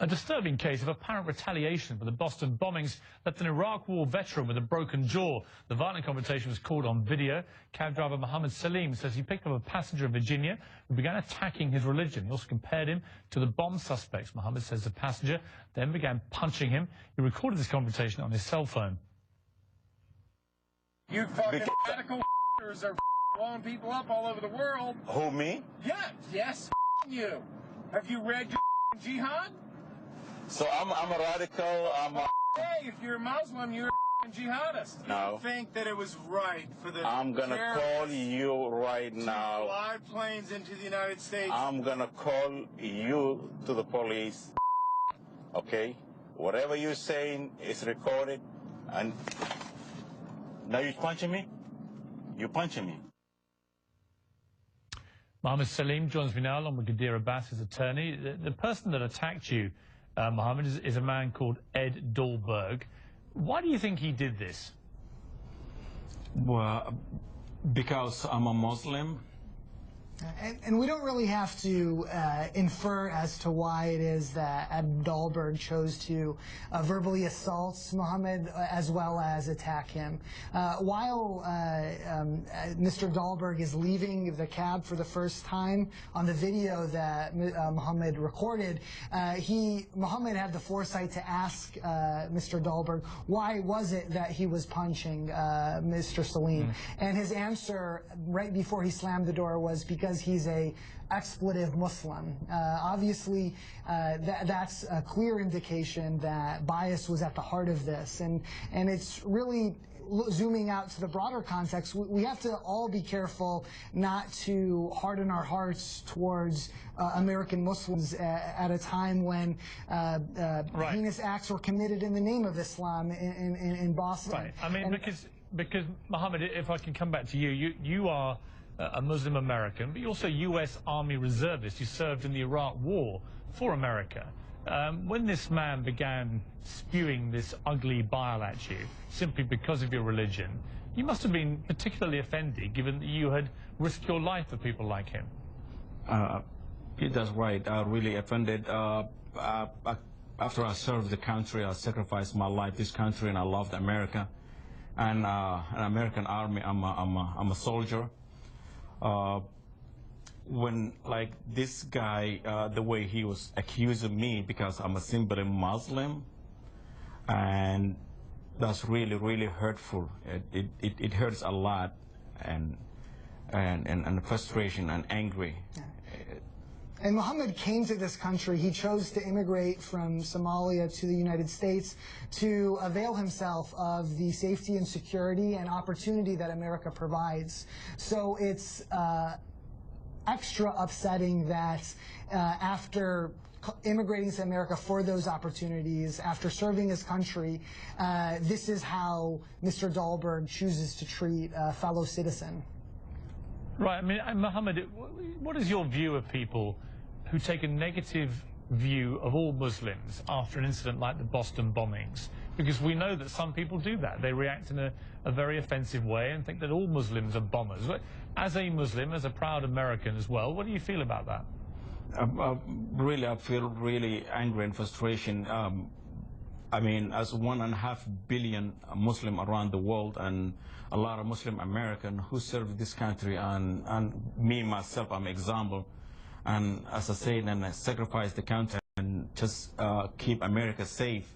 A disturbing case of apparent retaliation for the Boston bombings left an Iraq War veteran with a broken jaw. The violent confrontation was caught on video. Cab driver Mohammed Salim says he picked up a passenger in Virginia who began attacking his religion. He also compared him to the bomb suspects. Mohammed says the passenger then began punching him. He recorded this confrontation on his cell phone. You fucking radical are blowing people up all over the world. Who, me? Yes, you. Have you read your jihad? So I'm a radical. Hey, if you're a Muslim, you're a jihadist. No. You think that it was right for the I'm gonna call you right now. To fly planes into the United States. I'm gonna call you to the police. Okay? Whatever you're saying is recorded. And now you're punching me? You're punching me. Mohammed Salim joins me now along with Gadir Abbas, his attorney. The person that attacked you, Mohammed, is a man called Ed Dahlberg. Why do you think he did this? Well, because I'm a Muslim. And we don't really have to infer as to why it is that Ed Dahlberg chose to verbally assault Mohammed as well as attack him. While Mr. Dahlberg is leaving the cab for the first time, on the video that Mohammed recorded, Mohammed had the foresight to ask Mr. Dahlberg why was it that he was punching Mr. Salim. And his answer right before he slammed the door was because he's a expletive Muslim. Obviously, that's a clear indication that bias was at the heart of this, and it's really zooming out to the broader context. We have to all be careful not to harden our hearts towards American Muslims at a time when heinous acts were committed in the name of Islam in Boston. Right. I mean, because Mohammed, if I can come back to you, you are a Muslim American, but you're also U.S. Army reservist. You served in the Iraq War for America. When this man began spewing this ugly bile at you simply because of your religion, you must have been particularly offended, given that you had risked your life for people like him. That's right. Really offended. After I served the country, I sacrificed my life, this country, and I loved America and an American Army. I'm a soldier. When, like, this guy, the way he was accusing me because I'm a simply Muslim, and that's really, really hurtful. It hurts a lot, and frustration and angry. And Mohammed came to this country. He chose to immigrate from Somalia to the United States to avail himself of the safety and security and opportunity that America provides. So it's extra upsetting that after immigrating to America for those opportunities, after serving his country, this is how Mr. Dahlberg chooses to treat a fellow citizen. Right. I mean, Mohammed, what is your view of people who take a negative view of all Muslims after an incident like the Boston bombings? Because we know that some people do that. They react in a very offensive way and think that all Muslims are bombers. As a Muslim, as a proud American as well, what do you feel about that? Really, I feel really angry and frustration. I mean, as 1.5 billion Muslim around the world and a lot of Muslim American who serve this country, and me, myself, I'm an example. And as I said, and I sacrifice the country and just keep America safe.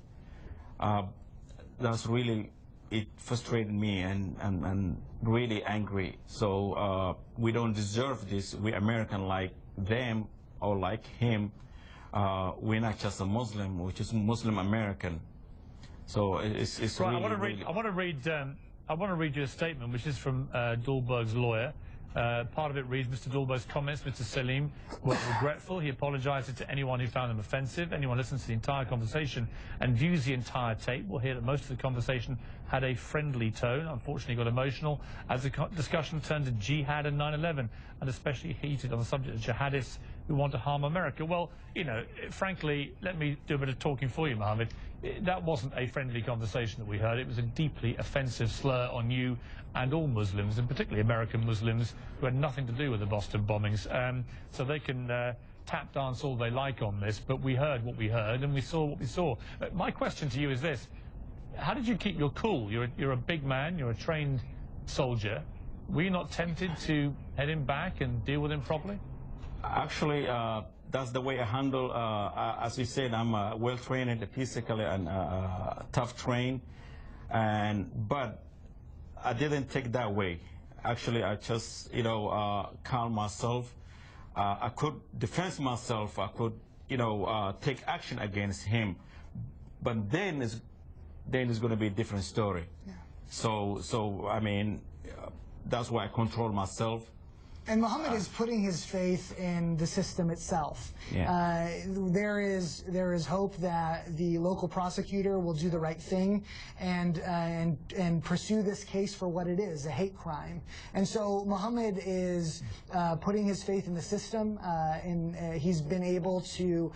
That's really, it frustrated me and really angry. So we don't deserve this. We American like them or like him. We're not just a Muslim, we're just Muslim American. So it's right. Really, I want to read you a statement which is from Dahlberg's lawyer. Part of it reads, Mr. Dahlberg's comments, Mr. Salim, were regretful. He apologizes to anyone who found them offensive. Anyone listens to the entire conversation and views the entire tape will hear that most of the conversation had a friendly tone. Unfortunately, got emotional as the discussion turned to jihad and 9/11, and especially heated on the subject of jihadists who want to harm America. Well, you know, frankly, let me do a bit of talking for you, Mohammed. That wasn't a friendly conversation that we heard. It was a deeply offensive slur on you and all Muslims, and particularly American Muslims who had nothing to do with the Boston bombings. So they can tap dance all they like on this, but we heard what we heard and we saw what we saw. My question to you is this. How did you keep your cool? You're a big man, you're a trained soldier. Were you not tempted to head him back and deal with him properly? Actually, that's the way I handle, as you said, I'm well trained physically and tough trained, but I didn't take that way. Actually, I just, calm myself. I could defend myself. I could, take action against him. But then it's going to be a different story. Yeah. So I mean, that's why I control myself. And Mohammed is putting his faith in the system itself. Yeah. There is hope that the local prosecutor will do the right thing and pursue this case for what it is, a hate crime. And so Mohammed is putting his faith in the system, and he's been able to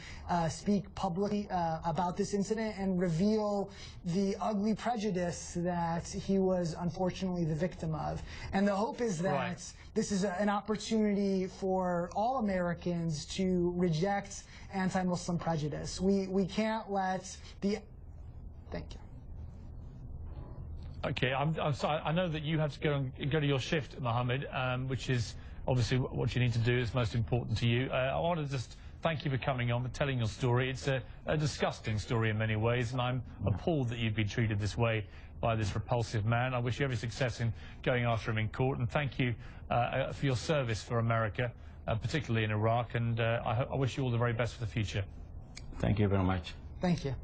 speak publicly about this incident and reveal the ugly prejudice that he was unfortunately the victim of. And the hope is that this is an opportunity for all Americans to reject anti-Muslim prejudice. We can't let the... Thank you. Okay, I'm sorry. I know that you have to go to your shift, Mohammed, which is obviously what you need to do. It's most important to you. I want to just thank you for coming on, for telling your story. It's a disgusting story in many ways, and I'm appalled that you've been treated this way by this repulsive man. I wish you every success in going after him in court, and thank you for your service for America, particularly in Iraq, and I wish you all the very best for the future. Thank you very much. Thank you.